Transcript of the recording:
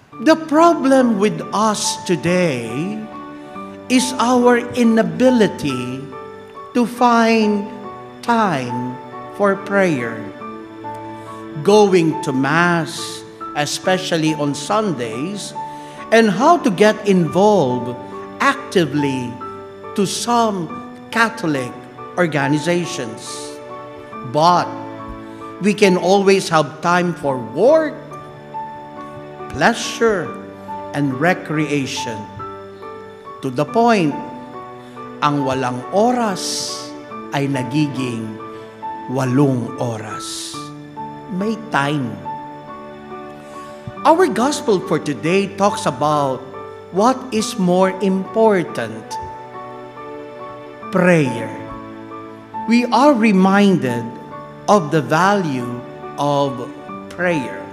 The problem with us today is our inability to find time for prayer. Going to Mass, especially on Sundays, and how to get involved actively to some Catholic organizations. But we can always have time for work, pleasure, and recreation. To the point, ang walang oras ay nagiging 8 oras. May time. Our gospel for today talks about what is more important: prayer. We are reminded of the value of prayer.